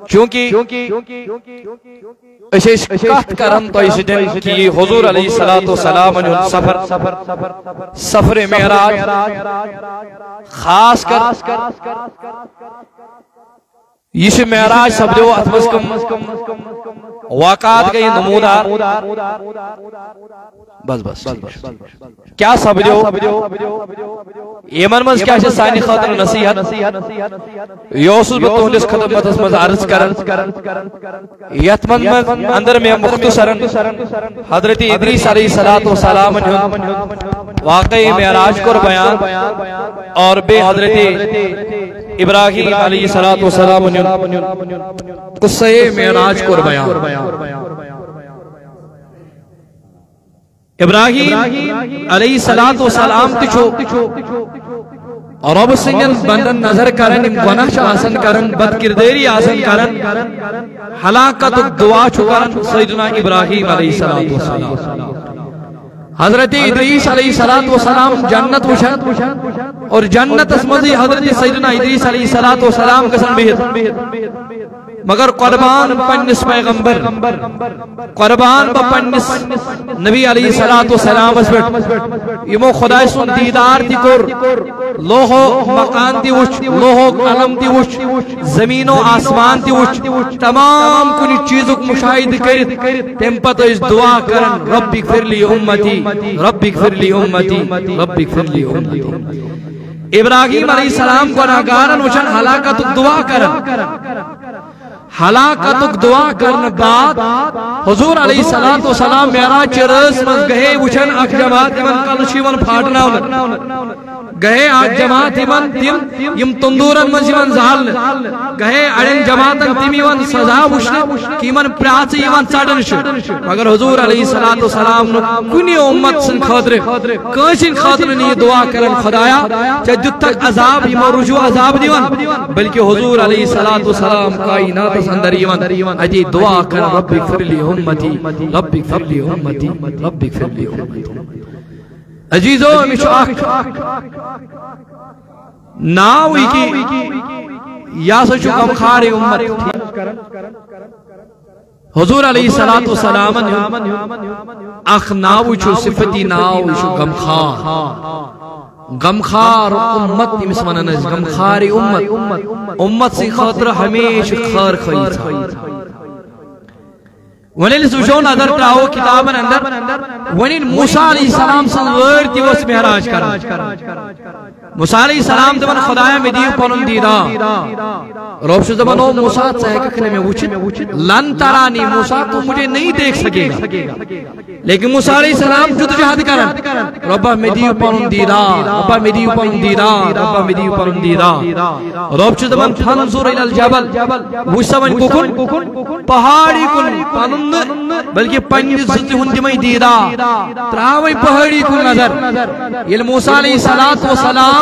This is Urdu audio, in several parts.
چونکہ اس کت کرن تو اس دن کی حضور علیہ السلام سفر معراج خاص کر یہ معراج سپدو اتمس کم واقعات گئی نمودار بس کیا سپدو یمن مز کیا سانی خاطر نصیحت یہ تہندس خدمتس مز عرض کرن یت من اندر میں مختصرن حضرت ادریس علیہ السلام واقعی معراج کو بیان اور بے حضرت ابراہیم علیہ السلام قصہ معراج کو بیان ابراہیم علیہ السلام تچو رب سنگن بندن نظر کرن گناہ آسن کرن بد کرداری آسن کرن ہلاکت دعا چکرن سیدنا ابراہیم علیہ السلام حضرت ادریس علیہ السلام جنت وشن اور جنت اسمزی حضرت سیدنا ادریس علیہ السلام قسم بہت مگر قربان پنس پیغمبر قربان پنس نبی علیہ السلام یمو خدا سن دیدار تی کور لوہو مکان تی وچ لوہو قلم تی وچ زمین و آسمان تی وچ تمام کنی چیزوں کو مشاہد کرت تم پتہ اس دعا کرن رب اغفر لی امتی رب اغفر لی امتی رب اغفر لی امتی ابراہیم علیہ السلام کو ناگارن وچن ہلاکت دعا کرن ہلاکت دعا کرن بعد حضور علیہ السلام معراج چرس مز گئے وچن اک جماعت من کلشی من پھاٹنا گئے اک جماعت من تم یم تندورن مز من زال گئے اڑن جماعتن تم یون سزا وچن کی من پراچ یون ژڑن چھ مگر حضور علیہ السلام کنی امت سن خاطر کانسن خاطر نی دعا کرن خدایا چ دتک عذاب یمو رجوع عذاب دیون بلکہ حضور علیہ السلام کائنات اندر ایمان اجی دعا کر رب اغفر لی امتی رب اغفر لی امتی رب اغفر لی امتی عزیزو مشو آخ ناوی کی یا سچو کم خار امت حضور علیہ السلام اخ ناوی چو صفتی ناوی چو کم خار غمخار امت تیمس وننز غمخار امت سی خاطر ہمیشہ خار خیر ونیل سوچون ادر تراؤ کتابن اندر ونیل موسیٰ علیہ السلام سنور تی وس معراج کر موسیٰ علیہ السلام دبن خدایا میں دیو پنن دیدا رب شو زبان او موسیٰ چاہکنے میں وچت لن ترانی موسیٰ تو مجھے نہیں دیکھ سکے گا لیکن موسیٰ علیہ السلام جد جہد کرن ربا میں دیو پنن دیدا ربا میں دیو پنن دیدا ربا میں دیو پنن دیدا رب شو زبان فنظر الى الجبل وشتمن ککن پہاڑی کن پنن بلکہ پنجی زندی ہندی میں دیدا تراوی پہاڑی کن نظر یہ موسیٰ علیہ السلام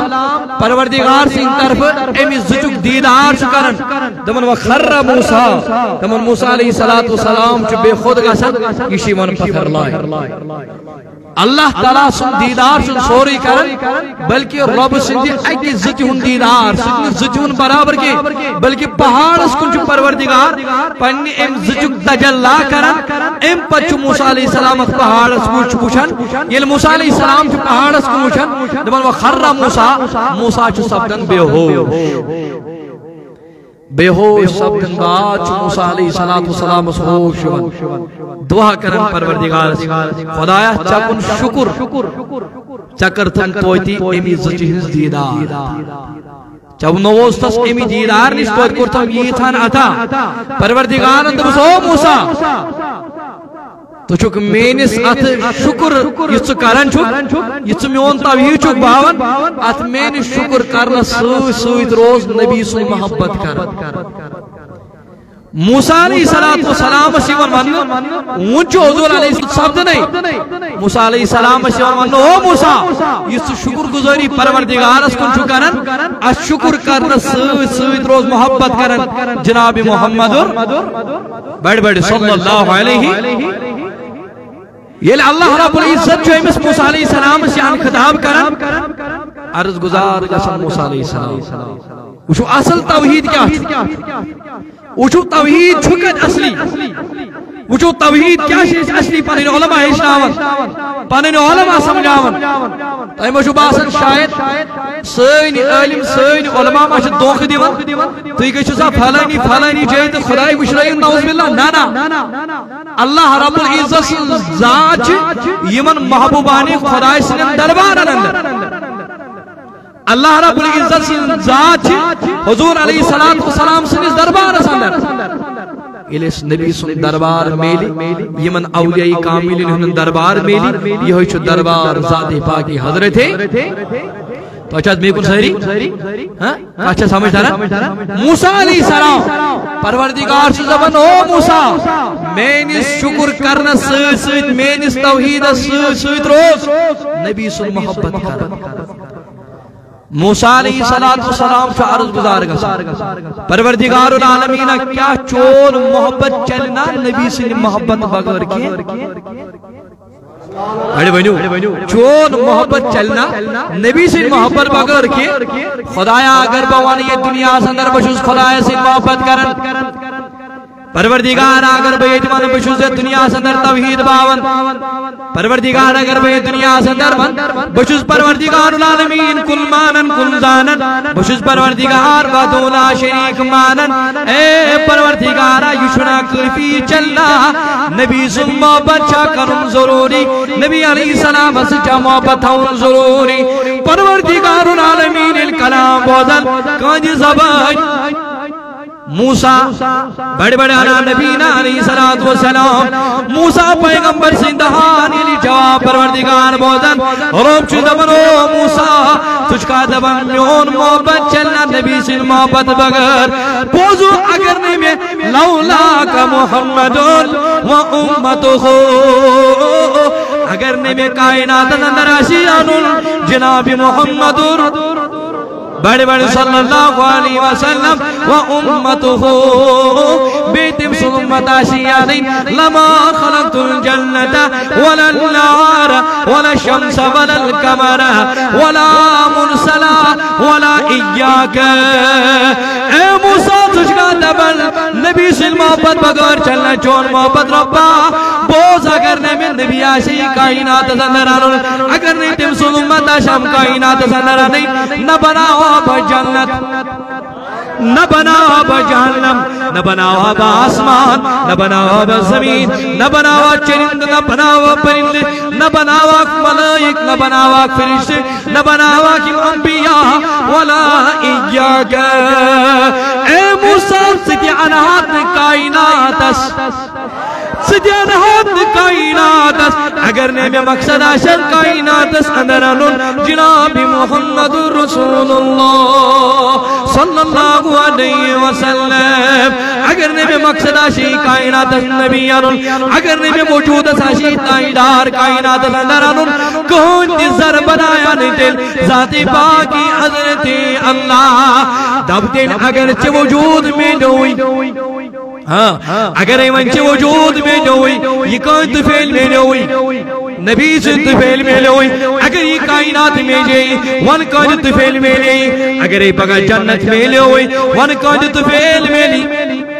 پروردگار سے ان طرف امی زجک دیدار شکرن دمن وخر موسیٰ دمن موسیٰ علیہ السلام چو بے خود گسد کشی من پتھر لائے اللہ تعالیٰ سن دیدار سن سوری کرن بلکہ رب سندی ایک زتی ہن دیدار سن زتی ہن برابر کے بلکہ پہاڑ اس کن چو پروردگار پنی ام زجک تجلہ کرن ام پچو موسیٰ علیہ السلام پہاڑ اس کو چوچن یہ موسیٰ علیہ السلام چو پہاڑ اس کو چوچن دمن وخر موسیٰ چو سبدن بے ہوش سبدن بعد چو موسیٰ علیہ السلام اس ہوش دعا کرن پروردگار خدایا چکن شکر چکر تن تویتی امی زجہز دیدار چب نوستس امی دیدار نش تویت کرتم یہ تھان عطا پروردگار اندبس او موسیٰ تو چک مینس ات شکر یہ کرن چک یہ میون توحید چک باون ات مینس شکر کرنا سویت روز نبی سن محبت کر موسیٰ علیہ السلام سیون ون ونچو حضور علیہ السلام سبد نہیں موسیٰ علیہ السلام سیون ون او موسیٰ یہ شکر گزاری پروردگار اس کن چکرن اس شکر کرنا سویت روز محبت کرن جناب محمد بڑھ صلی اللہ علیہ یہ اللہ رب العزت جو امس موسیٰ علیہ السلام سے آن خطاب کرن عرض گزار گسن موسیٰ علیہ السلام وشو اصل توحید کیا وچو توحید چھکت اصلی وچو توحید کیا چیز اصلی پنن علماء ہشناون پنن علماء سمجھاون تم وچو باسن شاید سین عالم سین علماء ما چھ دوکھ دیوان تُہۍ گٔژھِو سا فلانی جایہِ تہٕ خداے وٕچھنٲیِو نعوذ باللہ نا اللہ رب العزت سٕنٛز ذات چھِ یمن محبوبانہِ خداے سٕنٛدٮ۪ن دربارن اندر اللہ رب العزت سٕنٛز ذات چھِ حضور علیہ الصلوۃ والسلام سٕنٛدِس دربارس اندر ییٚلہِ اَسہِ نبی سُنٛد دربار میلہِ یمن اولیاء کاملین ہُنٛد دربار میلہِ یِہوٚے چھُ دربار ذات پاکی حضرت تو چاہت میں کن سہری اچھا سمجھ دارا موسیٰ علیہ السلام پروردگار سے زبان او موسیٰ میں نس شکر کرنا سویت سویت میں نس توحید سویت سویت روز نبی سن محبت کرنا موسیٰ علیہ السلام چھو عرض گزار گا پروردگار العالمین کیا چون محبت چلنا نبی سن محبت بغیر کی اڑے بنیو چون محبت چلنا نبی سے محبت بغیر کی خدایا اگر بوانی یہ دنیا سندر بشوز خدایا سے محبت کرن پروردگار اگر بیتمان بشوز دنیا سندر توحید باون پروردگار اگر بیت دنیا سندر بشوز پروردگار العالمین کل مانن کل زانن بشوز پروردگار ودولا شریک مانن اے پروردگار یشنا کرفی چلنا نبی سے محبت چا کرن ضروری نبی علیہ السلام سے چا محبت ہون ضروری پروردگار العالمین الکلام بوزن کانج زبان موسیٰ بڑے بڑے آنا نبینا علیہ السلام موسیٰ پیغمبر سندہان علی جواب پروردگار بوزن روب چو دبن او موسیٰ تجھ کا دبن میون محبت چلنا نبی سن محبت بغیر بوزو اگر نمی لولا کا محمد و امتو خو اگر نمی کائنات اندر آشیان جناب محمد بڑے بڑے صلی اللہ علیہ وسلم و امتہو بیتم سلمت آشیانی لما خلقت الجنت ولا النار ولا الشمس ولا القمر ولا مرسلا ولا ایاک اے موسیٰ تجھ کا دبل نبی سے محبت بغیر چلنا چون محبت ربا بوز اگر نبی آشی کائنات زندران اگر نہیں تم سلمت آشم کائنات زندرانی نہ بناو جنت نہ بناوا بجہنم نہ بناوا بآسمان نہ بناوا بزمین نہ بناوا چرند نہ بناوا پرند نہ بناوا ملائک نہ بناوا فرشتے نہ بناوا انبیاء ولا ایاک اے موسیٰ ستی انہات کائنات ستی انہات کائنات اگر نے میں مقصد آشد کائنات اندرانون جناب محمد رسول اللہ صلی اللہ علیہ وسلم اگر نے میں مقصد آشی کائنات نبیانون اگر نے میں موجود آشی تائیدار کائنات اندرانون کون تیزر بنایا نیتل ذات پاکی حضرت اللہ دبتن اگر چھ وجود میں نوئی اگر ایمان چھ وجود میں نوئی یہ کون تفیل میں نوئی نبی سے تفیل میں نوئی اگر یہ کائنات میں جائی ون کون تفیل میں نوئی اگر یہ پگا جنت میں نوئی ون کون تفیل میں نوئی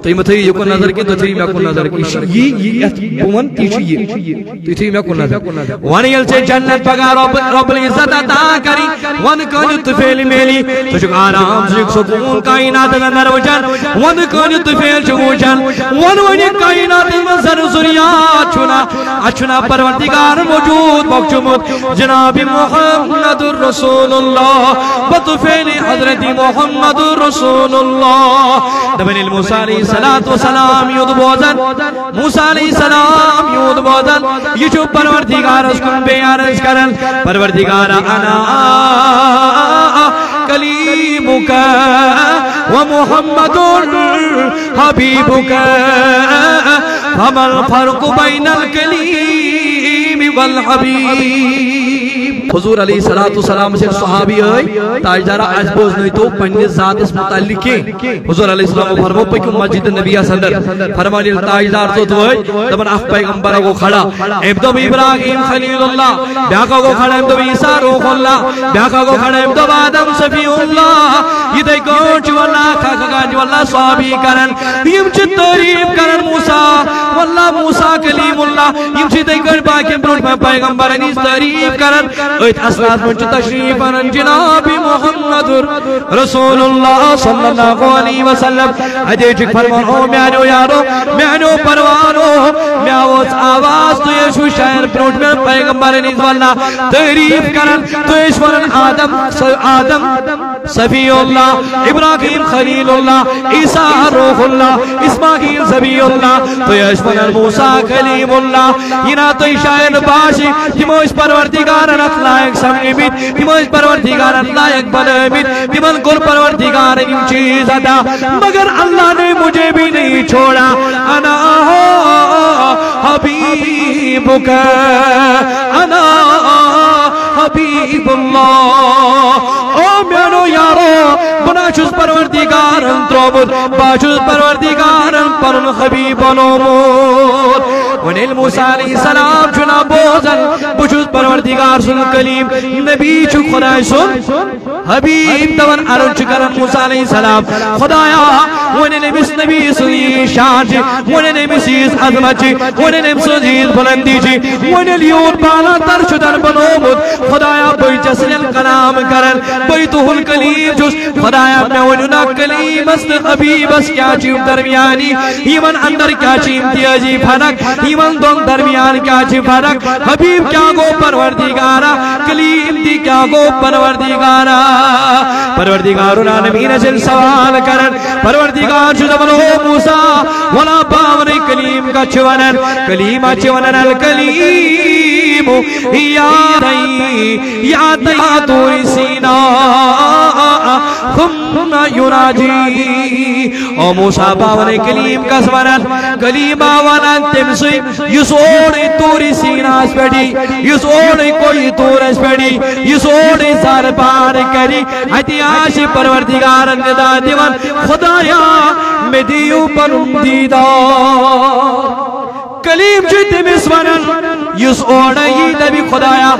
تو یہ مطلب یہ کو نظر کی تو تھی میں کو نظر کی یہ بومن تیچی یہ تو تھی میں کو نظر وانیل سے جنت پگا رب العزت عطا کری ون کون تفیل میلی تو چک آرام سے سکون کائنات اندر وجن ون کون تفیل چوجن ون ونی کائنات منظر ذریات چھنا اچھنا پروردگار موجود بخشمت جناب محمد رسول اللہ بطفیل حضرت محمد رسول اللہ نبن المسالی صلاة و سلام یود بوزن موسیٰ علیہ السلام یود بوزن یہ چھو پروردگار اس کن بیارس کرن پروردگار انا کلیمک و محمد حبیبک فما الفرق بین الکلیم والحبیب حضور علیہ السلام سے صحابی آئی تاجدارہ آج بوز نہیں تو پنی ذات اس متعلق کے حضور علیہ السلام فرمو پہ مسجد نبی صدر فرمانی تاجدار تو ہوئی دبن اف پیغمبر کو کھڑا ابدو ابراہیم خلیل اللہ بیاکا کو کھڑا ابدو عیسیٰ روح اللہ بیاکا کو کھڑا ابدو آدم صفی اللہ یہ دیکھو چوالا کھاکا چوالا صحابی کرن یم چھ تعریف کرن موسیٰ واللہ موسیٰ کلیم اللہ یم چھ دیکھو باقی بروٹ میں پیغمبر انیس تعریف کرن ایت اصلات من چھ تشریف کرن جناب محمد رسول اللہ صلی اللہ علیہ وسلم ادھے چک فرمان او میانو یارو میانو پروانو میاوز آواز تو یشو شایر بروٹ میں پیغمبر انیس واللہ تعریف کرن تو یشورن آدم صفی اللہ ابراہیم خلیل اللہ عیسیٰ روح اللہ اسماعیل زبی اللہ تو یشورن موسیٰ کلیم اللہ یہ نا تو شایر باشی تموش پروردگارن اخلائق سمجھمید تموش پروردگارن لائق بنامید تمن کل پروردگارن ان چیز ادا مگر اللہ نے مجھے بھی نہیں چھوڑا انا حبیبک انا حبیب اللہ او میانو یارو بنا چوز پروردگارن تروبت باچوز پروردگارن پرن حبیب نومور ونیل موسیٰ علیہ السلام چنا بوزن بچوز پروردگار سن کلیم نبی چو خدای سن حبیب دون ارن چکرن موسیٰ علیہ السلام خدایا ونیل نبیس نبی سنی شان چی ونیل نبیس عظمت چی ونیل نبیس بلندی چی ونیل یون بالا تر شدن بنومد خدایا بھئی جسل کلام کرن بھئی تو ہل کلیم جس خدایا میں ونینا کلیم است حبیب است کیا چیم درمیانی ایمن اندر کیا چیم تیجی فرق ایمن دون درمیان کیا چیم فرق حبیب کیا گو پروردگارا کلیم دی کیا گو پروردگارا پروردگارون آنمین جل سوال کرن پروردگار شدہ بلو موسیٰ ولا باونی کلیم کا چونن کلیم چونن الکلیم یا توری سینا ثم یراجی او موسیٰ باونی کلیم کا سونن کلیم آوانان تمسی یس اوڑی توری سینا اس پیڑی یس اوڑی کوئی تور اس پیڑی یس اوڑی سار پار کری حتی آشی پروردگار ندا دیون خدایا میں دیو پرم دیدار کلیم جیتے میں سونن یس اوڑی نبی خدایا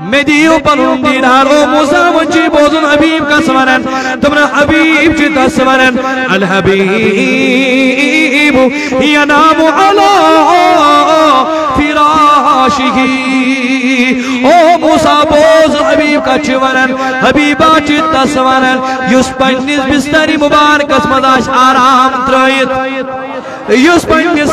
میں دیو پرم دیدار او موسیٰ منچی بوزن حبیب کا سونن تمہیں حبیب جیتا سونن الحبیب ینام علا فراشی او موسیٰ بوز حبیب کا چونن حبیبہ چیتا سونن یس پنیس بستری مبارک اسمداش آرام ترائیت یس پنیس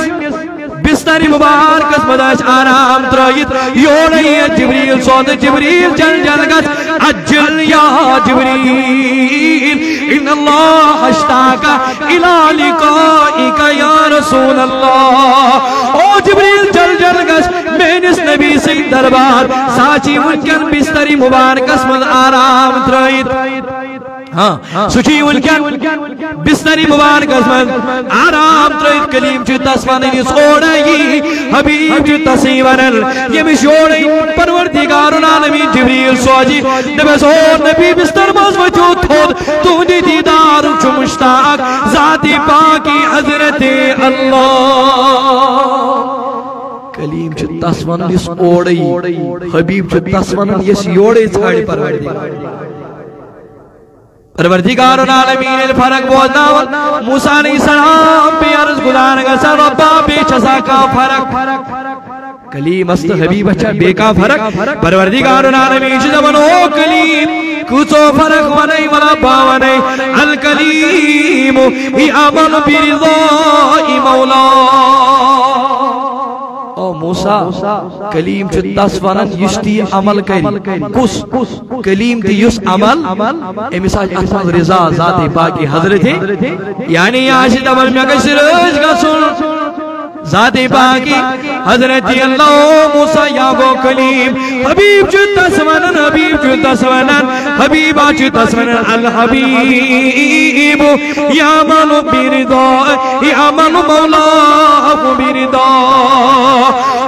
بستری مبارک اسمداش آرام ترائیت یوڑی جبریل صوت جبریل جل جلگت اجل یا جبریل ان اللہ اشتاقا الى لقائک یا رسول اللہ او جبریل جل جلگت میں اس نبی سے دربار ساچی منکر بستری مبارک اسمد آرام ترائیت سچی انکن بستری مبارک اسمد آرام ترائیت کلیم چی تسوانی سوڑائی حبیب چی تسیونل یہ مشوڑی پروردگارن عالمی جبریل سواجی نبی بستر باز وجود خود تو دی دیدار چو مشتاق ذاتی پاکی حضرت اللہ کلیم چھ تسون اس اوڑی حبیب چھ تسون اس یوڑی چھاڑی پروردگارن عالمین الفرق بوزنا موسیٰ علیہ السلام پہ عرض گزارنگا سر ربا بیچ ازا کا فرق کلیم است حبیب اچھا بے کا فرق پروردگارن عالمین چھ زمنو کلیم کچھو فرق ونی ولا باونی الکلیم ہی عمل برضائی مولا او موسیٰ کلیم چھ تسوانن یشتی عمل کری کس کلیم تی یس عمل امساج احمد رضا ذات باقی حضرت یعنی آشد عمل میں کشرج کا سن ذات باقی حضرت اللہ موسیٰ یاگو کلیم حبیب چو تسونن حبیب چو تسونن حبیبا چو تسونن الحبیب یا منو بیردو یا منو مولا بیردو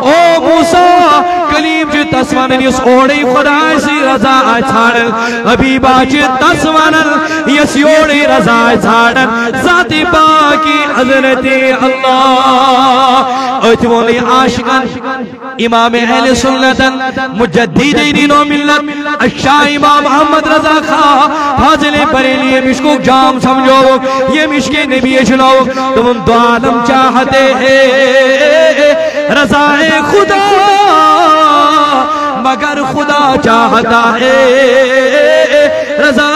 او موسیٰ کلیم چو تسونن یس اوڑی خدای سی رضا چھاڑن حبیبا چو تسونن یس اوڑی رضا چھاڑن ذات باقی حضرت اللہ اتوانی عاشقان امام اہل سنتن مجدد دین و ملت الشاہ امام محمد رضا خواہ فاضل بریلی یہ مشکو جام سمجھو یہ مشک نبی چنو تم دو عالم چاہتے ہیں رضا خدا مگر خدا چاہتا ہے رضا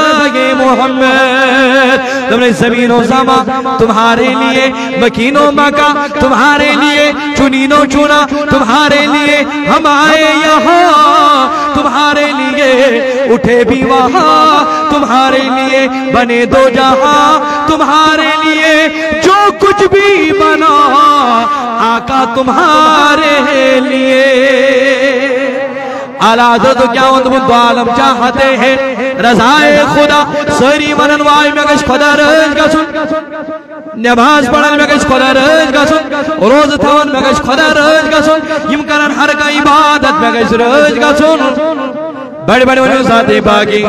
محمد تم نے زمین و زمان تمہارے لیے مکین و مکہ تمہارے لیے چنین و چنا تمہارے لیے ہم آئے یہاں تمہارے لیے اٹھے بھی وہاں تمہارے لیے بنے دو جہاں تمہارے لیے جو کچھ بھی بنا آقا تمہارے لیے آلادو تو کیا ہوں تم دو عالم چاہتے ہیں رضائے خدا سری مننوائی میں کچھ خدا رج کا سن نماز پڑھن میں کچھ خدا رج کا سن روز تھون میں کچھ خدا رج کا سن یم کرن ہر کا عبادت میں کچھ رج کا سن بڑی بڑی بڑی ذاتی باقی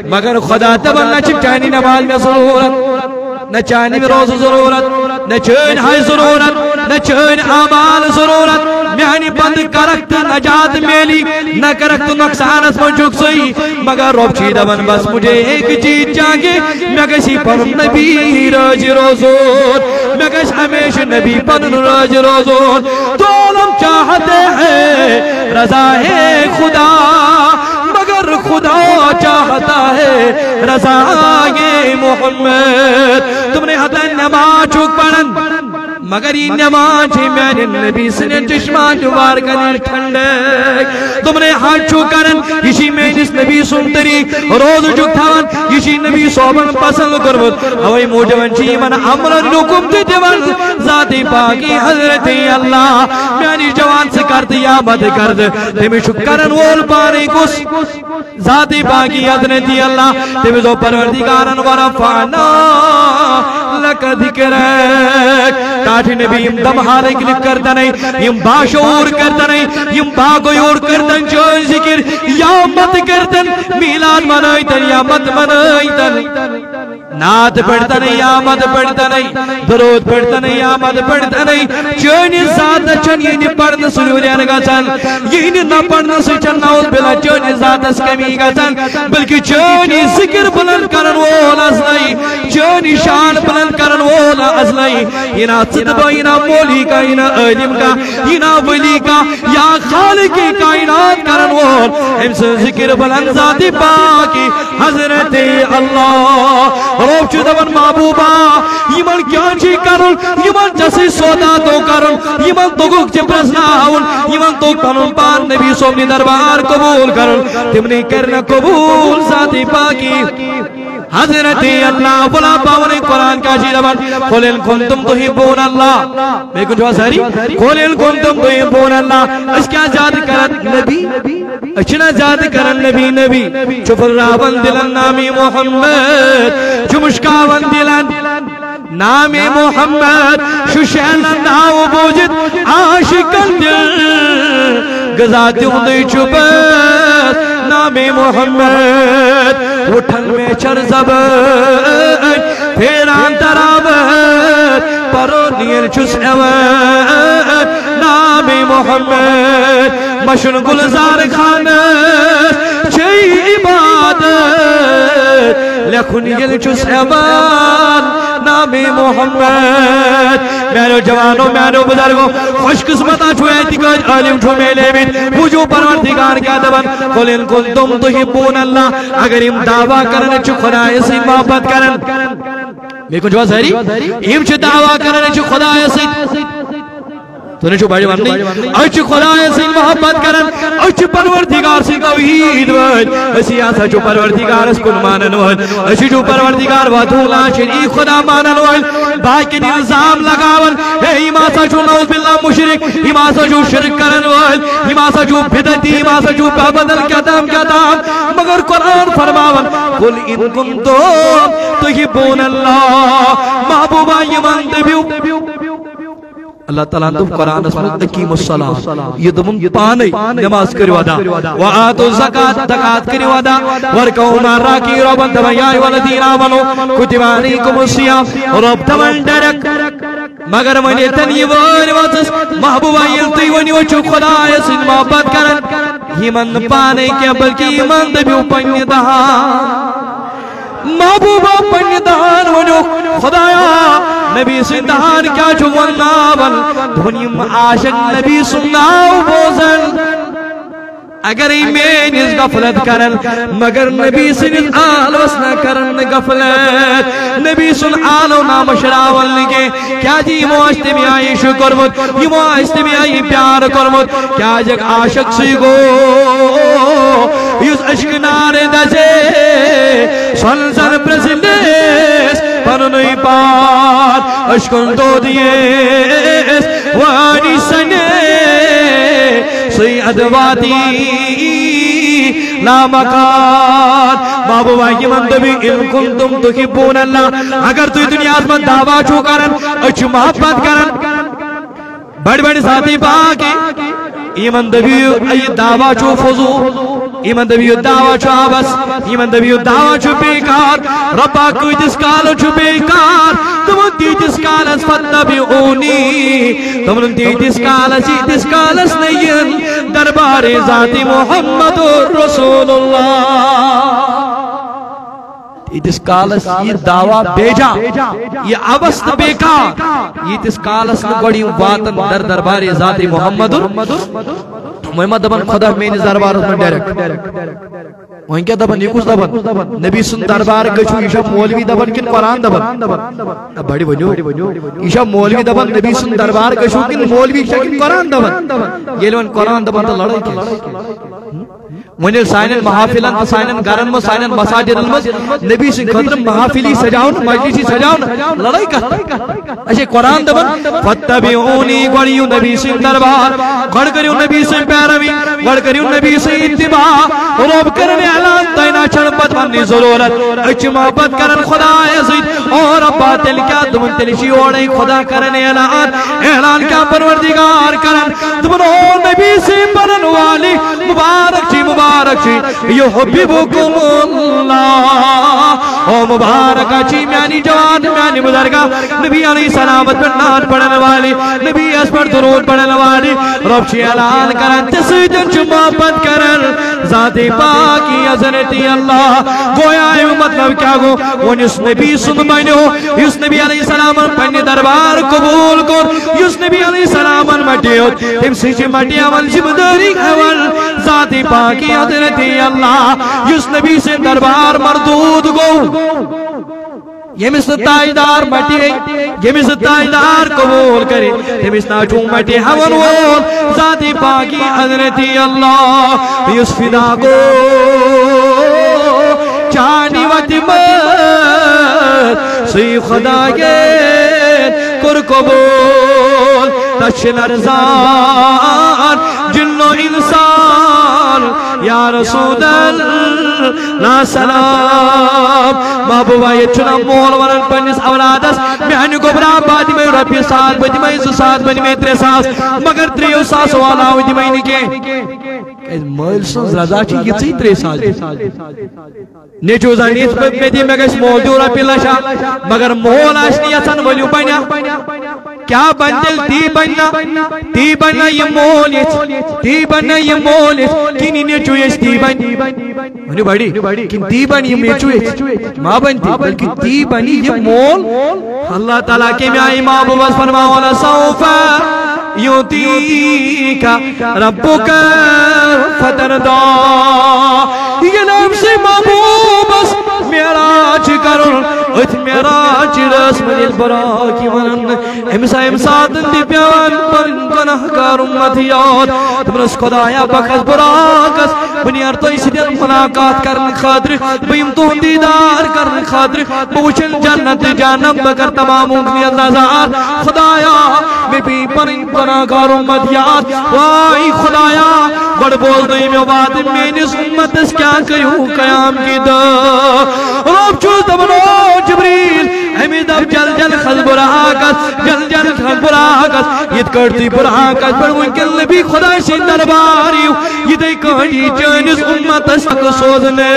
مگر خدا تبنہ چپ چاہنی نماز میں ضرورت نہ چاہنی میں روز ضرورت نہ چین ہائی ضرورت نہ چین آمال ضرورت میانی بند کرکت نجات میلی نہ کرکت نقصانت منچوک سوئی مگر روب چیدہ من بس مجھے ایک چیز چاہیے میں کسی پر نبی راج روزون میں کسی ہمیشہ نبی پر راج روزون تو علم چاہتے ہیں رضا خدا مگر خدا چاہتا ہے رضا محمد تم نے حتی نماز چوک پڑھن مگر یہ نماز میں نے نبی سنن چشمان جوار کنی ٹھنڈک تم نے ہاتھ چھو کرن یشی میں جس نبی سنتری روز چک تھان یشی نبی صحبن پسند کربت ہوئی موجون چی من عمرن لکم تی دیون ذاتی پاکی حضرت اللہ میانی جوان سے کرد یا مد کرد تیمی شکرن وول پانی کس ذاتی پاکی حضرت اللہ تیمی زو پروردگارن ورفانا لکا ذکرک تاٹھی نبی یم دم حالے کلک کرتا نہیں یم باشعور کرتا نہیں یم باغیور کرتن چون ذکر یا مت کرتن میلاد منائیتن یا مت منائیتن نات پڑھتا نہیں یا مت پڑھتا نہیں درود پڑھتا نہیں یا مت پڑھتا نہیں چونی ذات چن یہ نہیں پڑھنا سنوریان گا چن یہ نہیں نہ پڑھنا سچن ناؤز بلا چونی ذات اس کمی گا چن بلکہ چونی ذکر بلند کرن وولا ازلائی چونی شان بلند کرن وولا ازلائی یہ صدبہ یہ مولی کا یہ عالم کا یہ ولی کا یا خالق کائنات کرن وول ہم سے ذکر بلند ذاتی پاکی حضرت اللہ روب چودون محبوبہ یمن کیا چی کرن یمن جسی سودا تو کرن یمن تو گوک چپرس ناون یمن تو کنن پان نبی سومنی دربار قبول کرن تمنی کرنا قبول ذاتی پاکی حضرت اللہ بلا باونے قرآن کا جیدبان قُلِ إِن كُنتُمْ تُحِبُّونَ اللَّهَ میں کچھ واساری قُلِ إِن كُنتُمْ تُحِبُّونَ اللَّهَ اس کیا زیاد کرن نبی اچھنا زیاد کرن نبی چفر راون دلن نامی محمد چمشکاون دلن نامی محمد ششین ناو بوجد عاشقن دل گزاتی ہوں دی چپت نامی محمد اٹھن میں چر زبان پھیران ترابت پرو نیر چس اوان نامی محمد مشن گلزار خانت چی عبادت لکھن یل چس اوان نامی محمد میرے جوانوں میرے بزرگوں خوش قسمت چھوئے تکاج عالم چھو میلے بین وجو پروردگار کیا دبن قُلِ إِن كُنتُمْ تُحِبُّونَ اللَّهَ اگر ام دعویٰ کرنے چھو خدا ایسی محبت کرن میں کچھ بات سہری ام چھو دعویٰ کرنے چھو خدا ایسی تو نشو بڑی ونی اچھ خدای سے محبت کرن اچھ پروردگار سے توحید ون اسی آسا جو پروردگار اس کن مانن ون اچھ جو پروردگار واتولا شریک خدا مانن ون باقی نظام لگاون ایماسا جو نوز باللہ مشرک ایماسا جو شرک کرن ون ایماسا جو بدتی ایماسا جو بدل کتام مگر قرآن فرماون قل ان کنتم تحبون اللہ محبوبہ یمن دبیو اللہ تعالیٰ تم قرآن اسمت اقیم الصلاة یہ دمون پانی نماز کری ودا وآتو الزکاة دکات کری ودا ورکو ماراکی ربن دبیائی والدین آمنو کتب علیکم السیام رب دبن ڈرک مگر منی تنی وانی واتس محبوبہ یلتی ونی وچو خدای سن محبت کرن ہی من پانے کیا بلکی من دبیو پنی دہان محبوبہ پنی دہان ونو خدایا نبی سندہان کیا جو ونناون دھنیم عاشق نبی سنناو بوزن اگر ایمین اس غفلت کرن مگر نبی سن آل وسنہ کرن غفلت نبی سن آلو نام شراول لگے کیا جی مواشتے میں آئی شکر مت یہ مواشتے میں آئی پیار کرمت کیا جگ عاشق سی گو یس عشق نارے دجے سن سن پرسندیس پرنوی پار عشقن دو دیس وانی سنے سید واتی لا مکان بابو بائی من دبی ان کنتم تحبون اللہ اگر تو دنیا میں دعویٰ چھو کرن اچھ محبت کرن بڑی بڑی ساتھی باقی ایمن دبیو ای دعویٰ چھو فضو ایمن دبیو دعویٰ چھو آبس ایمن دبیو دعویٰ چھو بیکار ربا کوئی جس کالو چھو بیکار تمہن تی جس کالس فتبیعونی تمہن تی جس کالس نین دربار ذات محمد رسول اللہ تیس کالس یہ دعویٰ بیجا یہ عبست بیکار یہ تیس کالس نگوڑی واتن در دربار ذات محمد محمد دبن خدا میں دربار میں ڈیرک وہیں کیا دبن یہ کچھ دبن نبی سن دربار گشو ایشا مولوی دبن کن قرآن دبن بڑی بنیو ایشا مولوی دبن نبی سن دربار گشو کن مولوی ایشا کن قرآن دبن یہ لون قرآن دبن تو لڑائی کی ونیل سائنن محافلن سائنن گرن میں سائنن مساجدن میں نبی سے خطر محافلی سجاؤن مجلسی سجاؤن لڑائی کرتا اچھے قرآن دبن فتبیعونی گوڑیو نبی سے دربار گڑ کریو نبی سے پیروی گڑ کریو نبی سے اتباع روب کرنے اعلان تینا چھڑپت منی ضرورت اچھ محبت کرن خدا عزیز اور ابا تل کیا دمن تلشی اوڑی خدا کرنے اعلان کیا پروردگار کرن دمن او نبی سے پرن والی مبارک چی مبارک چی یحببکم اللہ او مبارک چی میانی جوان میانی بزرگا نبی علیہ سلامت پر نات پڑھنے والی نبی اس پر درود پڑھنے والی رب چی اعلان کرن تسجن چی محبت کرن ذات پاکی عظمتی اللہ گویا ہے مطلب کیا گو وہ اس نبی سن بنو اس نبی علیہ السلام پنی دربار قبول کر اس نبی علیہ السلام مٹیو تم سیچی مٹی عمل جمداری اول ذات پاکی عظمتی اللہ اس نبی سے دربار مردود گو یہ مستعیدار مٹی یہ مستعیدار قبول کرے یہ مستعیدار مٹی حول وول ذاتی پاکی حضرتی اللہ یس فدا کو چانی وقت مت سی خدا کے کر قبول تشن ارزان جن و انسان یا رسول اللہ سلام محبوبہ یہ چنا مول ورن پنیس اولادس میانی گبرا بادی میں ربی ساتھ بدی میں سو ساتھ بدی میں ترے ساس مگر تریو ساس والا ہوئی دی میں نکے مول سنز رضا چی یہ سی ترے ساس نیچو زانیت میں دی میں گیس مول دیو ربی لشا مگر مول آشنی اچھن ولیو بنا کیا بندل تی بنا یہ مول تی بنا یہ مول کنی نیچو یہ تی بنی بڑی کن تی بنی یہ نیچو یہ ماں بنتی بلکہ تی بنی یہ مول اللہ تعالیٰ کے میں آئی ماں بوز فرماؤنا سوفا یوتیکا ربکا فتردا یہ نام سے محبوبس میراج کرن ات میراج رسم دل برا کی ونن امسا امساتن دی پیان پرن گناہ کار امتیات تمرس خدایا بخش براکس بنیار تو اسی دن ملاقات کرن خاطر بیم تو دیدار کرن خاطر بوشن جنت جانم بکر تمام امتیات نظار خدایا میں بھی پرین گناہ کار امتیات وائی خدایا بڑ بول دئی میں بات میں نے امت اس کیا کہوں قیام کی دا رب چوز دبنو جبریل ہمیں دب جل جل خز براکس جل جل خز براکس یہ کرتی براکس پر ممکن نبی خدا سے درباریو یہ دے کانڈی چانس امت سک سوزنے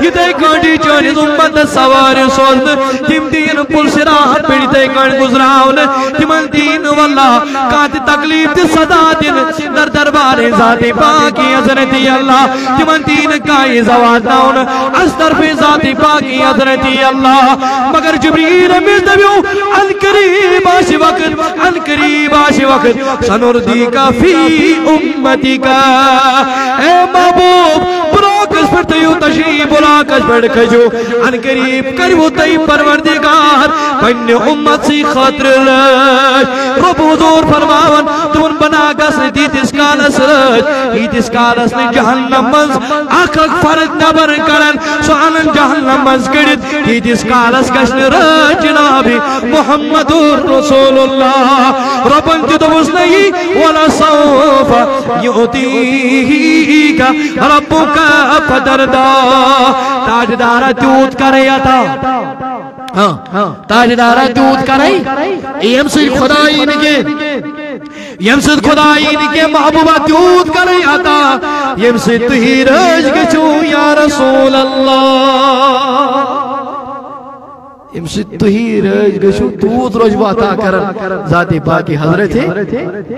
یہ دے کانڈی چانس امت سوار سوزنے تم دین پل سراحت پیڑی دے کانڈ گزراؤنے تمن دین واللہ کانت تکلیف تی صدا دن در دربار ذات پاکی حضرتی اللہ تمن دین کائی زواد ناؤن از طرف ذات پاکی حضرتی اللہ مگر جبریل میں دبیو القریب آشی وقت القریب آشی وقت سنردی کا فی امتی کا اے محبوب براکس پر تیو تشریف براکس پر کھجو القریب کرو تی پروردگار پنی امت سی خاطر لش رب حضور فرماون تمن بنا گس دیتس کالس رج دیتس کالس نے جہنم منز اک فرد نبر کرن سوالن جہنم منز کرد دیتس کالس گشن رج جناب محمد رسول اللہ ربن جدوز نہیں ولا سوف یعطیک ربک فتردا تاجدارہ جود کریا تھا تاجدارہ جود کرائی ایم سے خدائی نکے یم سے خدائی نکے محبوبہ جود کریا تھا یم سے تہی رج گچو یا رسول اللہ یم سے تہی رج گچو دود رجوہ عطا کرن ذات پاکی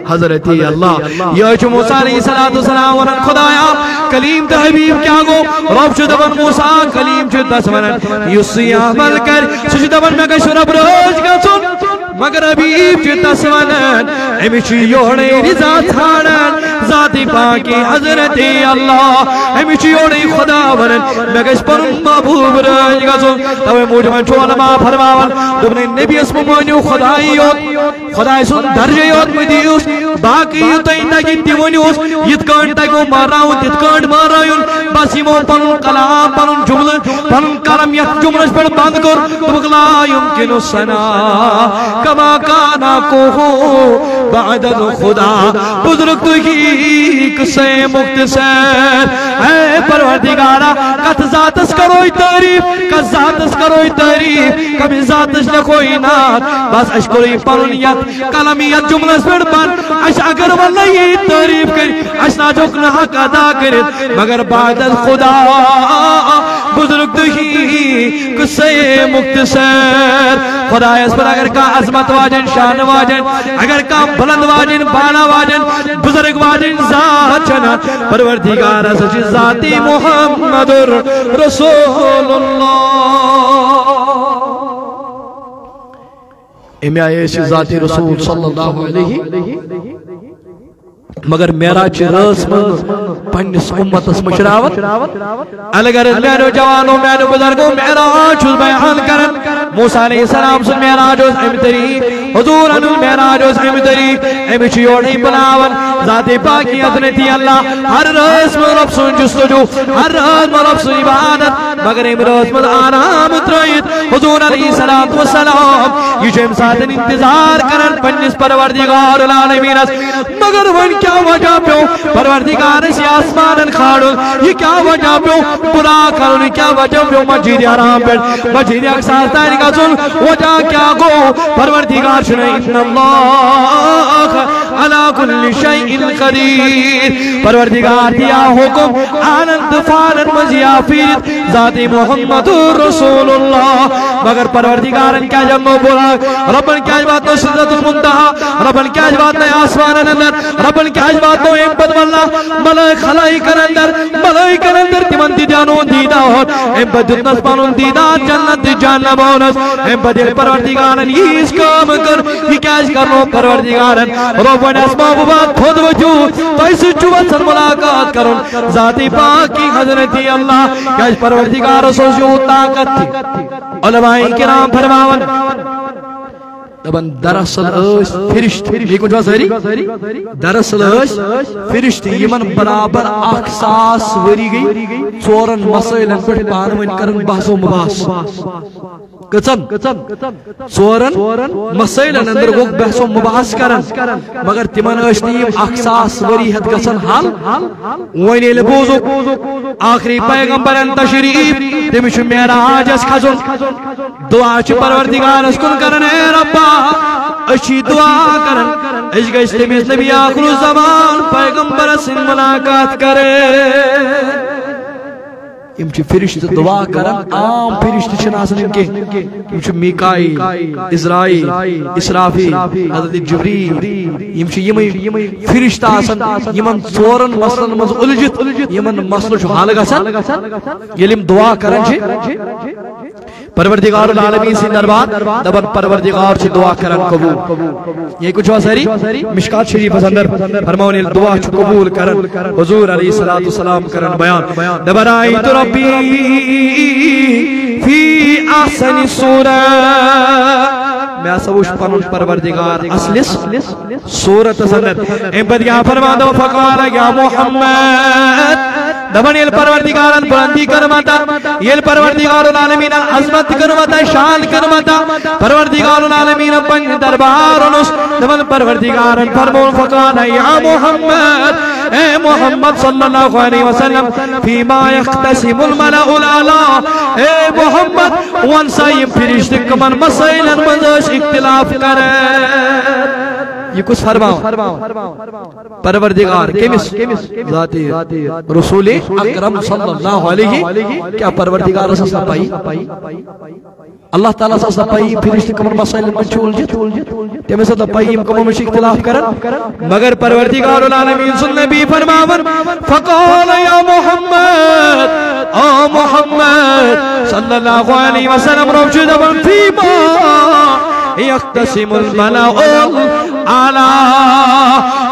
حضرتی اللہ یا چو موسیٰ علیہ السلام ورن خدایا کلیم تا حبیب کیا گو رب چو دبن موسیٰ کلیم چو دسمنن یسی عمل کر سچو دبن میں کشو رب رج گچن مگر حبیب چو دسمنن امیچو یوڑے رضا تھانن ذات پاکی حضرتی اللہ امیچو یوڑے خدا ورن میں کش پر محبوب رج گچن تو موجمن چو علماء فرماون دبن نبی اسم مانیو خدایوت خدای سن درجیوت مدیوس باقی یوتائی نگی دیونیوس یتکان تاکو ماراؤن یتکان مارائیون بس یمو پنن کلام پنن جمل پنن کلم یک جملش پر بند کر تبقلا یمکن سنا کما کانا کوہو بعد خدا بزرگ تو ہی کسے مختصر اے پروردگارا کت ذاتس کروئی تعریف کت ذاتس کروئی تعریف کبھی ذاتش لکھوئی نات بس اشکروئی پرونیت کلمیت جملس پر بند اش اگر واللہ یہ تعریف کر اش ناجوکنا حق ادا کرت مگر بعد خدا بزرگ دہی کسے مختصر خدا اس پر اگر کا عظمت واجن شان واجن اگر کا بلند واجن بالا واجن بزرگ واجن ذات چنا پروردگار سچ ذاتی محمد رسول اللہ امی آئے اسی ذاتی رسول صلی اللہ علیہ مگر معراج راس من پنس امتس مشراوت اگر میانو جوانو میانو بزرگو معراج بیان کرن موسیٰ علیہ السلام سن معراج ام طریق حضور انو معراج ام طریق ام چیوڑی بناون ذات پاکی حضرتی اللہ ہر راس من رب سن جستجو ہر راس من رب سن عبادت مگر ام راس من آرام ترائیت حضور علیہ السلام یہ جم ساتن انتظار کرن پنس پروردگار العالمین مگر ون کیا وجہ پیو پروردگار سے آسمانن کھاڑو یہ کیا وجہ پیو برا کرو کیا وجہ پیو مجید آرام پیڑ مجید اکسار تاری کا سن وجہ کیا گو پروردگار شنہ ان اللہ علا کل شیئن قدیر پروردگار دیا حکم آنند فانن مزیافیت ذات محمد رسول اللہ مگر پروردگارن کیا جمع برا ربن کیا جبات نو سدرت المنتہا ربن کیا جبات نو آسمانن اندر ربن کیا جبات نو امبد واللہ ملائک خلائی کرندر ملائک کرندر تمن دیدانو دیدان امبد دتنس پانون دیدان جنت جانب آنس امبد پروردگارن یہ اس کام کر یہ کیا اس کرنو پروردگارن ربن اسماء بباد خود وجود تو اس چوبت سن ملاقات کرن ذاتی پاکی حضرتی اللہ کیا اس پروردگار سوزیو طاقت تھی علماء کرام فرماون دبن دراصل فرشت یہ کچھ ساری دراصل فرشت یمن برابر 1000 وری گئی ژورن مسائلن پہ پان ون کرن بحث و مباحث کچن ژورن مسائلن اندر گو بحث و مباحث کرن مگر تمن اشتیم 1000 وری ہت گسن حل وین یل بوزو آخری پیغمبرن تشریف تمش معراج اس کھسن دعا چھ پروردگار اس کن کرن اے ربا اچھی دعا کرن اس گیس تمیز نبی آخر الزمان پیغمبر سن ملاقات کرے یم چھ فرشت دعا کرن عام فرشت چھن آسن ان کے یم چھ میکائیل اسرائیل اسرافیل حضرت جبریل یم چھ یمی فرشت آسن یمن ژورن مسلن مز الجت یمن مسل چھ حال گژھان یلیم دعا کرن چھ پروردگار العالمین سے دربار دبن پروردگار چھ دعا کرن قبول یہ کچھ ساری مشکات شریف اندر فرماون دعا چھ قبول کرن حضور علیہ الصلوۃ والسلام کرن بیان دبرائی تو ربی فی احسن صورت میں سوش پنن پروردگار اصلس صورت اندر اے بدیا فرماندو فقال یا محمد دبن یل پروردگارن بلندی کرمتا یل پروردگار العالمین عظمت کرمتا شان کرمتا پروردگار العالمین پن دربار انس دبن پروردگارن فرمون فقال یا محمد اے محمد صلی اللہ علیہ وسلم فیما یختصم الملأ الاعلی اے محمد وانسائی فرشت کمن مسائلن مزاش اختلاف کرے یہ کچھ فرماؤ پروردگار کیمس ذاتی رسول اکرم صلی اللہ علیہ کیا پروردگار سے سپائی اللہ تعالیٰ سے سپائی فرشت کمن مسائل میں چول جت تیمیں سے سپائی کمن میں اختلاف کرن مگر پروردگار العالمین سن نبی فرماون فقال یا محمد او محمد صلی اللہ علیہ وسلم رب جدبن فیما یقتسم الملأ الاعلی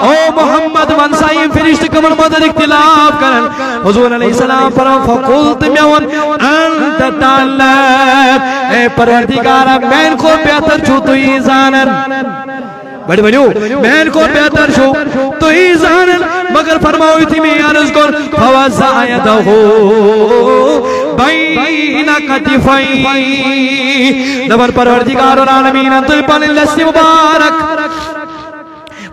او محمد وانسائی فرشت کمن مدد اختلاف کرن حضور علیہ السلام فرم فقلت میون انت تعلم اے پروردگارا میں کو بہتر چھو تو ہی زانن بڑی بڑیو میں کو بہتر چھو تو ہی زانن مگر فرماؤی تھی میں عرض کر فوزا یدہو بین کتفائی نبر پروردگار العالمین انتل پن لست مبارک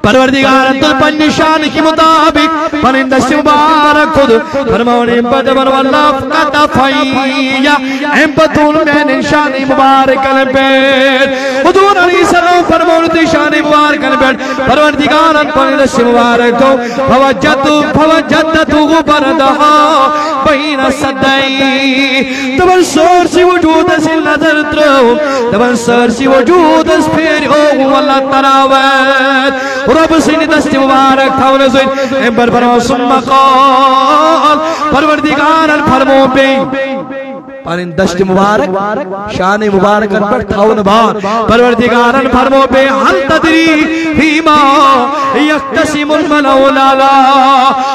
پروردگار انتل پن نشان کی مطابق پن دست مبارک خود فرماؤنی بدبر واللہ کتفائی امپتون میں نشان مبارک البیت حضور علیہ السلام فرماؤنی نشان مبارک البیت پروردگار انتل پن دست مبارک تو فوجدتو بردہا بین صدائی تبن سور سی وجود اس نظر ترو تبن سور سی وجود اس پھر او واللہ تراوت رب سین دست مبارک تھا نزوین امبر فرمو سم قال پروردگار الفرمو بے پانین دست مبارک شان مبارک پر تھاون بار پروردگارن فرمو بے حل تدری فیما یقتسم الملأ الاعلی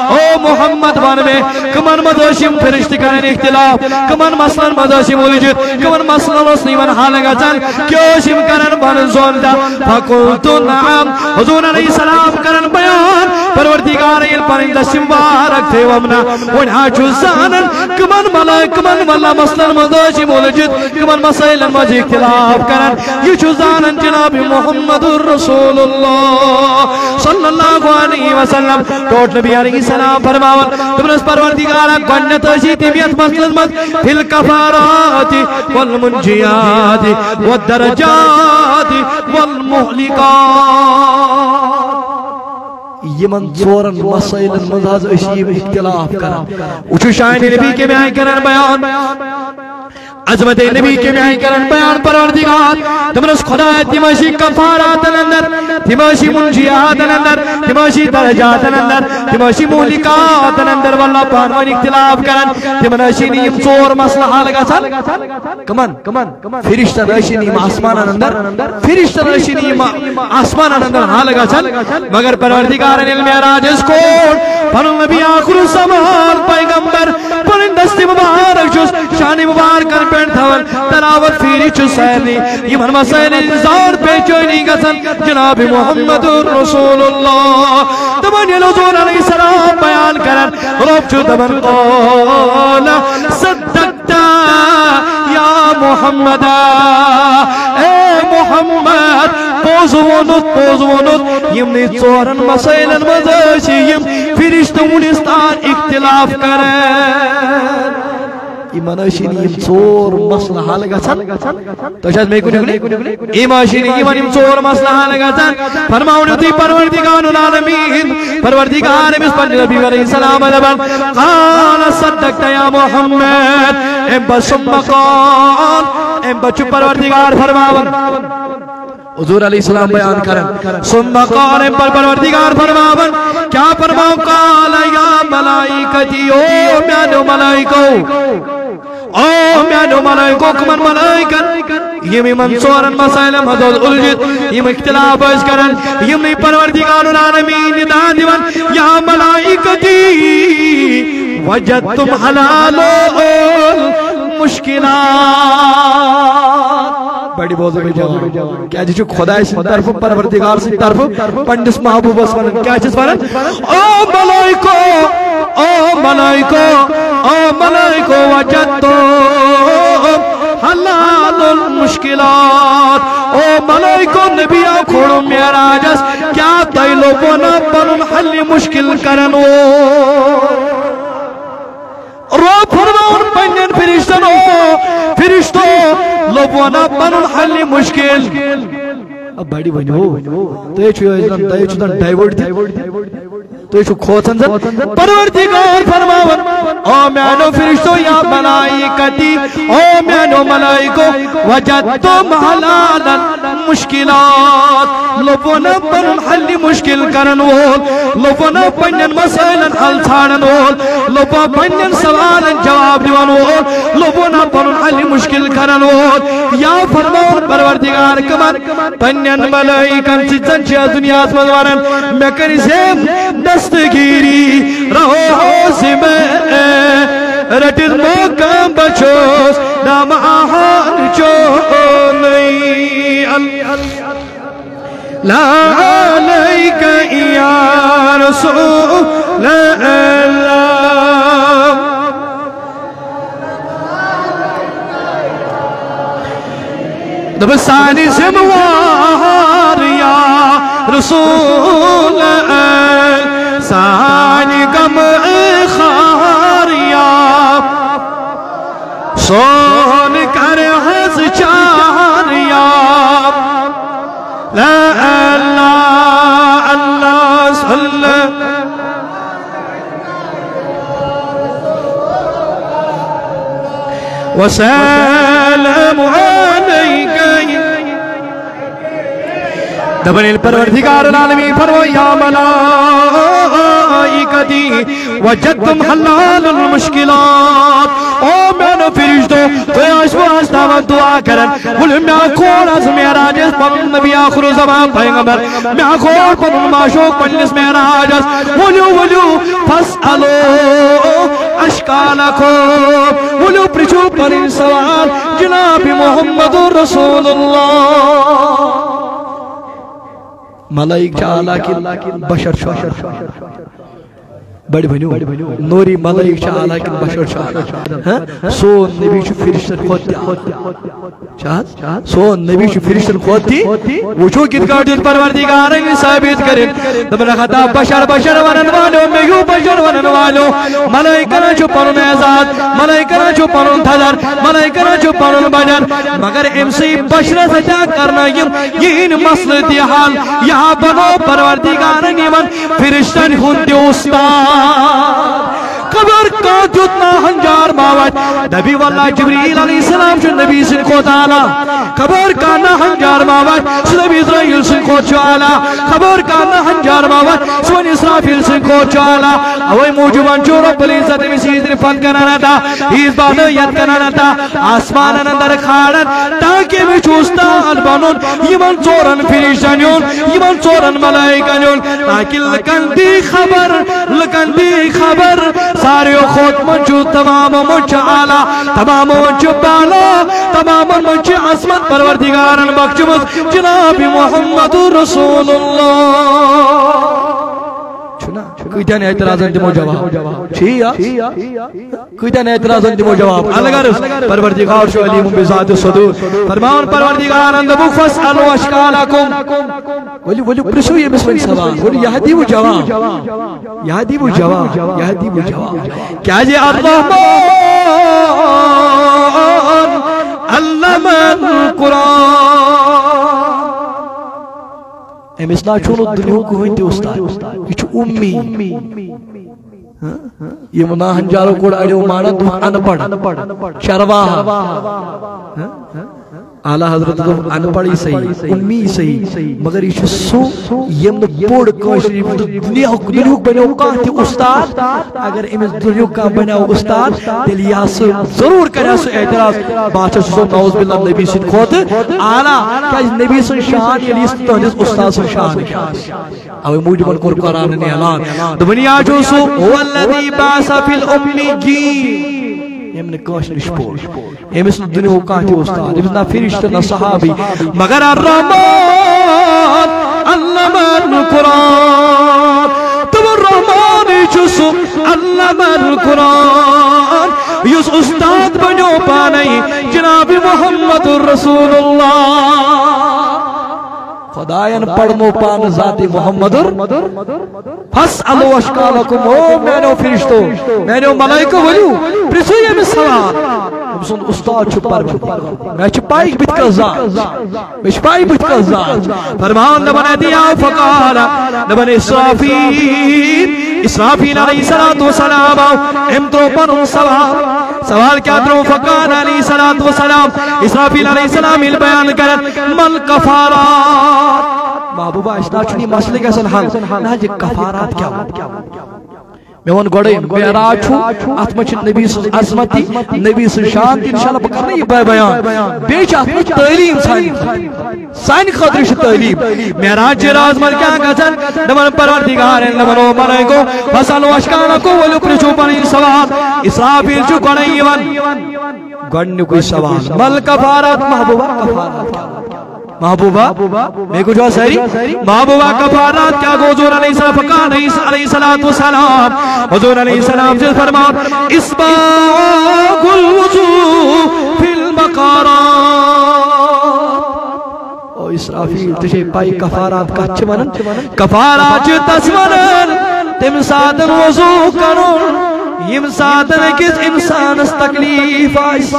او محمد بان میں کمن مدوشیم فرشت کرن اختلاف کمن مسلن مدوشیم وجود کمن مسلن وسنیون حالگا چل کیوشیم کرن بان زون دا فقلتو نعم حضور علیہ السلام کرن بیان پروردگار ایل پانین دست مبارک تھے ومنا ونہا چو زانن کمن ملائک کمن ملا مسلن مدوشی مولجد کمن مسائل مجھ اختلاف کرن یہ چو زانن جناب محمد الرسول اللہ صلی اللہ علیہ وسلم ٹوٹ نبی علیہ السلام فرماون تمنس پروردگارا گونت اشی تیمیت مسلم مد فی الکفارات والمنجیات والدرجات والمحلقات یمن ژورن مسائلن مزاز اشیب اختلاف کرن اچھو شاہن نبی کے میں آئی کرن بیان عظمت نبی کے میں آئی کرن بیان پروردگار تمنس خدا تماشی کفارات اندر تماشی منجیات اندر تماشی درجات اندر تماشی مولکات اندر واللہ پانوان اختلاف کرن تمناشی نیم ژور مسئلہ حالگا سال کمن فرشتہ راشی نیم آسمان اندر فرشتہ راشی نیم آسمان اندر حالگا سال مگر پروردگار علم معراج اس کون پنن نبی آخر الزمان پیغمبر پنن دست مبارک جس شان مبارک کر پینٹ تھون تلاوت فیری چھ سیرنی یمن مسائل انزار پیچونی گسن جناب محمد رسول اللہ دبن یہ حضور علیہ السلام بیان کرن رب چھ دبن قول صدقتا یا محمد اے محمد پوزونت یمنی ژورن مسائلن مز یم فرشتہ ونستان اختلاف کرن ایمانشین یم ژور مسئلہ حل گژھن تو شاید میں کنے ایمانشین ایمان یم ژور مسئلہ حل گژھن فرماؤں تی پروردگار العالمین پروردگار امس پنج نبی علیہ السلام دبن قال صدقت یا محمد ام بسم قال ام بچ پروردگار فرماون حضور علیہ السلام بیان کرن ثم قال پر پروردگار فرماون کیا فرماؤں قال یا ملائکتی او میانو ملائکو او میانو ملائکو کمن ملائکن یمی منصورن مسائل حضور الجد یم اختلاف اس کرن یمی پروردگار العالمین ندان دیون یا ملائکتی وجدتم حلالو مشکلات بڑی بوزے میں جواب کیا جی چھو خدای سے طرف پروردگار سے طرف پنڈس محبوب اس ونن کیا چیز ونن او ملائکو وجدتو حلال المشکلات او ملائکو نبی آکھوڑو میراجس کیا تیلو بنا پنن حل مشکل کرنو رو فرماؤن پنجن فرشتو لبوانا پنن حل مشکل اب بڑی بنیو تو یہ چھو ڈائیورڈ دی تو یہ چھو کھوچن زن پروردگار فرماون او میانو فرشتو یا ملائکتی او میانو ملائکو وجدتم حلالا مشکلات لبوانا پنن حل مشکل کرن وول لبوانا پنجن مسائلن حل ثانن وول لبوانا پنجن سوالن جواب دیوان وول لبوانا پنن حل مشکل کرن وول یا فرماون پروردگار کمن پنجن ملائکن سچن چیز دنیا اسمد ورن مکر زیم دستگیری رہو حوزی میں رٹر موکم بچوس نام آہان چونی لا علیک یا رسول اللہ دب سانی زموار یا رسول سانی کم خار یا سون کر حس چار یا لا اللہ اللہ صلی وسلم علیک دبن الپروردگار العالمین فرمو یا ملائکتی وجدتم حلال المشکلات او میں نے فرشتو تو آشتاوان دعا کرن بولے میں کھول از میراجس پنن نبی آخر زمان پیغمبر میں کھول پنن معشوق پنجلس میراجس ولو فاسألو اشکالکو ولو پرچو پر سوال جناب محمد رسول اللہ ملائک چالا کی بشر شاہ بڑی بنیو نوری ملائک چالا کی بشر شاہ سون نبی چو فرشتن خودتی سون نبی چو فرشتن خودتی وچو کت کارتیت پروردگار انگی ثابت کریں دبن خطا بشر ونن والو میو بشر ونن والو ملائکنا چو پنن اعزاد ملائکنا چو پنن تھدر ملائکنا چو پنن بجن مگر امسی بشر سجا کرنا یہ مسئلہ دی حال یہاں بنو پروردگار انگی من فرشتن خودتی استاد قبر کا جتنا ہنجار ماوٹ نبی واللہ جبریل علیہ السلام جو نبی سن کو تعالی قبر کا نہ ہنجار ماوٹ نبی اسرائیل سن کو چوالا قبر کا نہ ہنجار ماوٹ سن اسرافیل سن کو چوالا اوئی موجوبان جو رب العزت میں سیز رفت کرنا تھا اس بات یاد کرنا تھا آسمان اندر کھاڑن تاکہ میں چوستا البانون یمن چورن فرشتانیون یمن چورن ملائکانیون تاکہ لکن دی خبر سارے خود منچو تمام منچ آلہ تمام منچ بالا تمام منچ عظمت پروردگارن بخشمت جناب محمد رسول اللہ کتن اعتراضن دمو جواب کتن اعتراضن دمو جواب الگر پروردگار شو علیم بذات الصدور فرمان پروردگار اندبو فاسألو اشکالکم ولی پرسو یہ بسم سوال ولی یہدی وہ جواب یہدی وہ جواب یہدی وہ جواب کیا جی الرحمن علم القرآن امس نا چھوڑو دنیا کو ہوئی تھی استاد یہ چھو امی یہ مناہن جارو کوڑ اڑیو مانا تو انپڑ شرواہ اعلیٰ حضرت کو انپڑی صحیح امی صحیح مگر یہ سو یم بوڑ کوشری دنیا کو بنیو کہتی استاد اگر امس دنیا کا بنیو استاد دل یا ضرور کرے سو اعتراض بادشاہ سو نعوذ باللہ نبی سن کھوت اعلیٰ کہ نبی سن شان یلی تہندس استاد سن شان او موجبن کور قرآن نے اعلان دنیا جو سو هو الذی بعث فی الامیین یمن کاشر شپور امس دنیا کانتی استاد امس نا فرشتہ نا صحابی مگر الرحمن علم القرآن تم الرحمن جسو علم القرآن یس استاد بنو پانی جناب محمد رسول اللہ خدایان پڑھنو پان ذات محمد فاسألو اشکالکم او میں نو فرشتو میں نو ملائکہ ولیو پرسو یہ میں سوال سن استاد چھپر میں چھپائی بیت کا ذات میں چھپائی بیت کا ذات فرمان نبن دیا فقال نبن اسرافیل علیہ السلام امترو پنن سوال کیا درو فقال علیہ السلام اسرافیل علیہ السلام بیان کرن مل کفارات محبوبہ اشنا چھنی مسئلے کیسن حل نا جی کفارات کیا میں ون گوڑے معراج چھو اتمچ نبی سن عظمتی نبی سن شان انشاءاللہ بکرنے یہ بیان بیچ اتمچ تعلیم سائن خدرش تعلیم معراج راز مر کیا گزن نمن پروردگار نمنو ملائکو فصلو اشکانکو ولو پرچو پنی سوال اسرافیل چھو گوڑے یہ گوڑنے کوئی سوال مل کفارات محبوبہ کفارات کیا محبوبہ میں کچھ سہری محبوبہ کفارات کیا گو حضور علیہ السلام فقال علیہ السلام حضور علیہ السلام سے فرمان اسباغ الوضوء فی المقارات او اسرافیل تجھے پائی کفارات کا چمنن کفارات تسمنن تم ساتھ وضوء کرن یم ساتن کس انسان اس تکلیف آئیس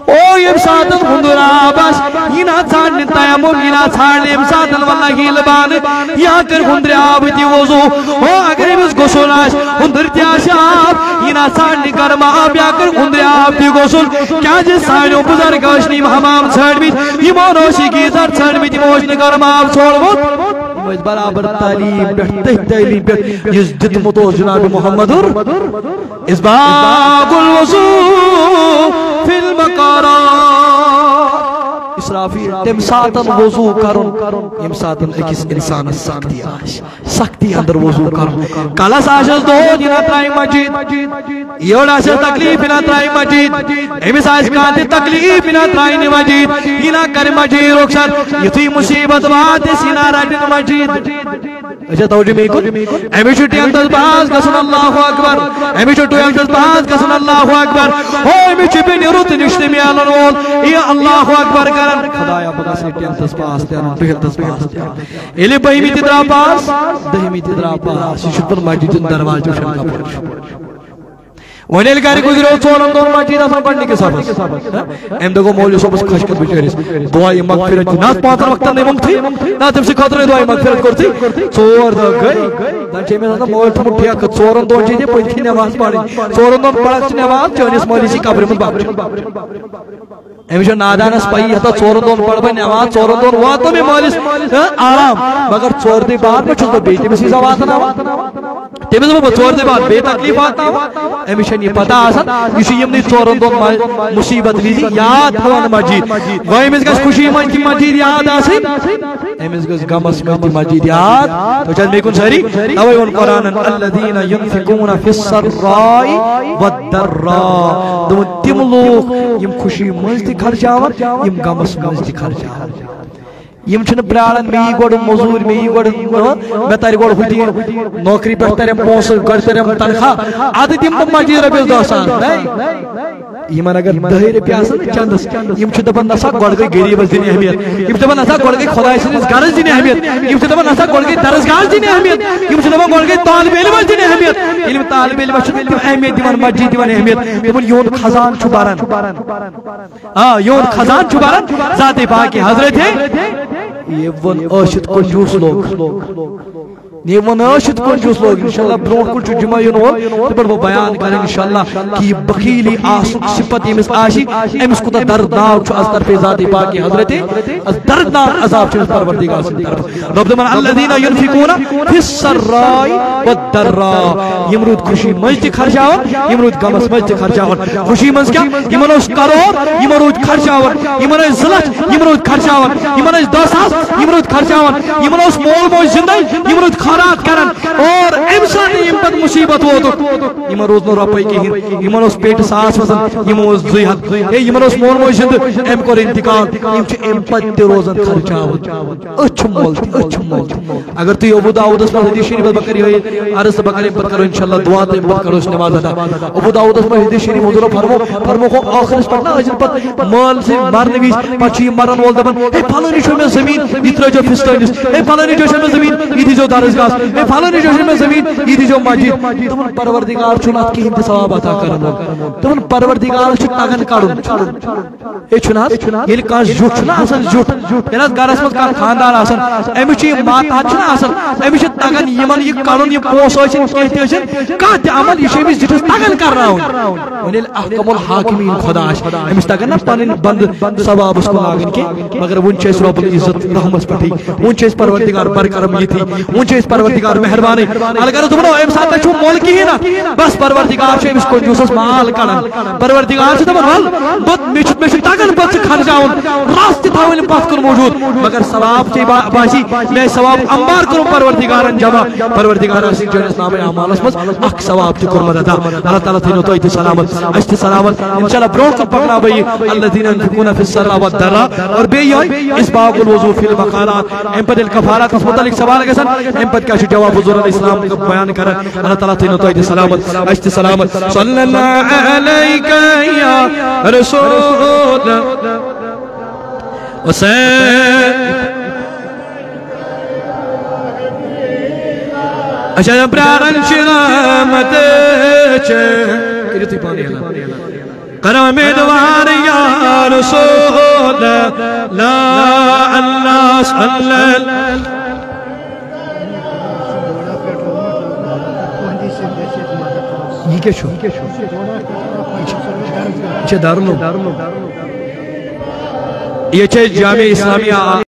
او یم ساتن ہندر آباس ینا چھاڑنے تیمم ینا چھاڑنے یم ساتن واللہ لبان یا کر ہندر آب تی وضو او اگر امس گسل آئیس ہندر تیاش آب ینا چھاڑنے گرم آب یا کر ہندر آب تی گسل کیا جس سائنو بزرگ اشنی حمام چھاڑ بیت یمو روشی کی زر چھاڑ بیت یمو اشنی گرم آب چھوڑ بود اس برابر تعلیم بیٹھتے تعلیم بیٹھ جس دتمتو جناب محمد اسباغ الوضوء فی المقارات اسرافیل تم ساتن وضو کرن یم ساتن اکس انسان سختی آش سختی اندر وضو کرن کالس آشس دود ینا ترائی مجید یوڑ آشس تکلیف ینا ترائی مجید امیس آش کانتی تکلیف ینا ترائی مجید ینا کر مجید رخصت یتوی مصیبت بات سینا رائٹن مجید اچھا توجہ میں کن امی چھٹی انتظ باز قسم اللہ اکبر امی چھٹی انتظ باز قسم اللہ اکبر امی چھپی نیروت نشتی میں آلن وول یا اللہ اکبر کرن خدایا بگا سیٹی انتظ باز تیارن دوی انتظ باز تیارن ایلی بہیمی تدرا باز دہیمی تدرا باز شتن مجید درواز جو شنکا پڑش ونیل کاری گزرو چونم دون مجید آسان پڑھنے کے سابس ایم دگو مولی صوبس خشکت بچیریس دعائی مغفرت ناس پانتر وقتا نیمونگ تھی نا تم سے خطر دعائی مغفرت کرتی چور دا گئی دانچے میں ساتھ مولی تھا مٹھیا کت چورن دون چیزیں پوچھ کی نواز پاڑی چورن دون پڑھا چی نواز چونیس مولی سی قبر من باپ امیشو نادانس پائی ہتا چورن دون پڑھ بھائی نواز چورن دون واتو میں مولی آرام مگر چور دی بار میں چھو تو بیٹی میں سیزا واتا نواز تمس بہ ژور دے بعد بے تکلیف آتا امس یہ پتہ آسان یہ یمنی ژورن دون مصیبت وز یاد تھوان مسجد گو امس گژھِ خوشی من تہ مسجد یاد آسن امس گژھِ غمس من تہ مسجد یاد تو چل مے کن ساری اوے اون قرآن الذین ينفقون فی السراء والضراء تم لوگ یم خوشی من تہ خرچاون یم غمس من تہ خرچاون یم چھن پرارن می گوڑ مزور می گوڑ میں تاری گوڑ ہوتی نوکری پر ترم پونس کر ترم تنخواہ اد دم مسجد رپیس 10,000 یمن اگر 10 رپیہ آسن چندس یم چھ دپن نسا گوڑ گئی غریبس دین اہمیت یم دپن نسا گوڑ گئی خدای سندس گرس دین اہمیت یم چھ دپن نسا گوڑ گئی درسگاہ دین اہمیت یم چھ دپن گوڑ گئی طالب علم دین اہمیت علم طالب علم چھ دین اہمیت دیوان مسجد دیوان اہمیت دپن یون خزان چھ بارن یون خزان چھ بارن ذات پاک حضرت ہے یہ ون عاشت کنجوس لوگ یہ ون عاشت کنجوس لوگ انشاءاللہ برونٹ کچھ جمعہ یون پر وہ بیان کریں انشاءاللہ کہ بخیلی آسک صفت امس آشی امس کو دردناک از طرف ذات پاک حضرت از دردناک عذاب چھ پروردگار سے طرف رب دمن الذین ينفقون فی السراء والضراء یمرود خوشی مجد خرچاون یمرود غمس مجد خرچاون خوشی مز کیا یمنوس کروڑ یمرود خرچاون یمنوس زلت یمرود خرچاون یمنوس 10,000 یمرود خرچاون یمنوس مول موج زندہ یمرود خیرات کرن اور امسان یم پت مصیبت ووت یم روز نو رپے کہین یم روز پیٹ ساس وزن یم روز زیحت اے یم روز مول موج زند ام کور انتقال یم چھ ام پت روزن خرچاون اچھ مول اگر تو ابو داؤد اس حدیث شریف بکری ہوئی عرض بکری پت کرو انشاءاللہ دعا تے پت کرو اس نماز ادا ابو داؤد اس حدیث شریف حضور فرمو کو آخر اس پتنا اجل پت مال سے مارنے ویس پچھی مرن وول دبن اے پھلانی شو میں زمین اترا جو فستانس اے پھلانی جو میں زمین ایدی جو درسگاہ اے پھلانی جو میں زمین ایدی جو مسجد تمن پروردگار چھنات کی ہند ثواب عطا کرن تمن پروردگار چھ تگن کڑن اے چھنات یل کا جھوٹ چھنا اصل جھوٹ یلا گرس مت کا خاندان آسن امی چھ مات چھنا اصل امی چھ تگن یمن یہ کڑن یہ پوس ہوچن کہتے چھن کا تے عمل یہ چھ جٹس تگن کرراون ونل احکم الحاکمین خدا امی تگن نہ پنن بند ثواب اس کو لاگن کے مگر ون چھ رب العزت رحمت پٹھی ون چھ پروردگار برکرم یہ تھی ون چھ پروردگار مہربانی اگر تم ام سات چھو مول کی نا بس پروردگار چھ اس کو جوسس مال کڑن پروردگار چھ دبن بت مچ تگن بت خرچاون راست تھاون پتھ کر موجود مگر ثواب چھ باسی میں ثواب انبار کروں پروردگارن جمع پروردگار اسی جنس نام اعمالس مس اخ ثواب چھ کرم عطا اللہ تعالی تینو تو سلامت اشت سلامت انشاءاللہ برونٹ پکڑا بھئی الذين ينفقون في السراء والضراء اور بے یہ اسباغ الوضوء فی المقالات ام پر الکفارات اس متعلق سوال گسن ام پر کیا جواب حضور علیہ السلام کا بیان کر اللہ تعالی تینو تو سلامت اشت سلامت صلی اللہ علیکہ یا رسول وسلم اچھا پرارن شامت چ کریتی پانی کرم دوار یا رسول لا اللہ صلی یہ کیا شو یہ دارلو یہ جامعہ اسلامیہ